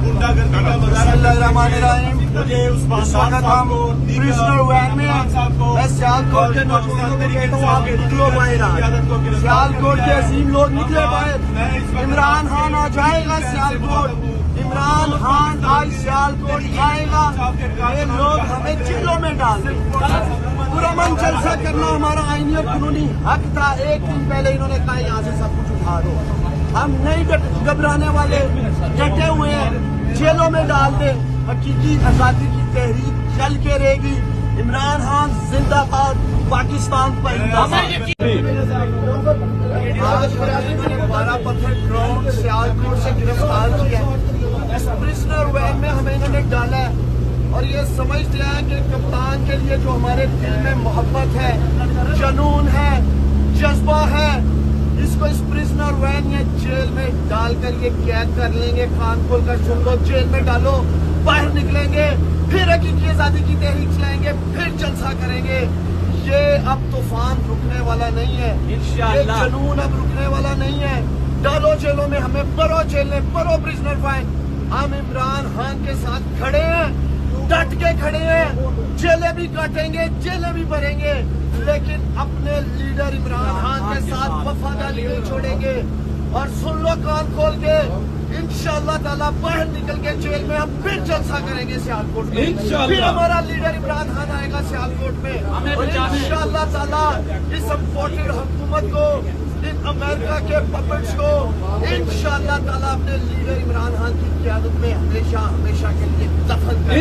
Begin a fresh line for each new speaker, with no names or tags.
बिस्मिल्लाहिर्रहमानिर्रहीम। इस वक्त हम प्रिजनर वैन में मैं सियालकोट के नौजवानों को कहता हूँ, आप निकलो बाहर। सियालकोट के अजीम लोग निकले बाहर। इमरान खान आ जाएगा सियालकोट। इमरान खान आज सियालकोट आएगा। ये लोग हमें जेलों में डाल दें। पुरअमन जलसा करना हमारा आईनी और कानूनी हक था। एक दिन पहले इन्होंने कहा यहाँ से सब कुछ उठा दो। हम नहीं घबराने वाले, डटे हुए हैं। जेलों में डाल दे। हकीकी आजादी की तहरीक चल के रहेगी। इमरान खान जिंदाबाद, पाकिस्तान पर आज बारह पत्थर ड्रोन सियालकोट से गिरफ्तार किया। इस प्रिजनर वैन में हमें इन्होंने डाला है और ये समझते हैं कि कप्तान के लिए जो हमारे दिल में मोहब्बत है, जुनून है, जज्बा है, इसको इस प्रिजनर वैन या जेल में डालकर ये कैद कर लेंगे। कान खोल कर सुन लो, जेल में डालो, बाहर निकलेंगे, फिर हकीकी आजादी की तहरीक चलाएंगे, फिर जलसा करेंगे। ये अब तूफान रुकने वाला नहीं है, ये जुनून अब रुकने वाला नहीं है। डालो जेलों में, हमें भरो जेल में, भरो प्रिजनर वैन। हम इमरान खान के साथ खड़े हैं, डट के खड़े हैं। जेलें भी काटेंगे, जेलें भी भरेंगे, लेकिन अपने लीडर इमरान खान के साथ वफादारी नहीं छोड़ेंगे। और सुन लो कान खोल के, इंशाअल्लाह ताला बाहर निकल के जेल में हम फिर जलसा करेंगे सियालकोट में। फिर हमारा लीडर इमरान खान आएगा सियालकोट में और इंशाअल्लाह ताला इस इम्पोर्टेड हुकूमत को, इन अमेरिका के पपेट्स को इंशाअल्लाह ताला अपने लीडर इमरान खान की क़यादत में हमेशा हमेशा के लिए दफन करेंगे।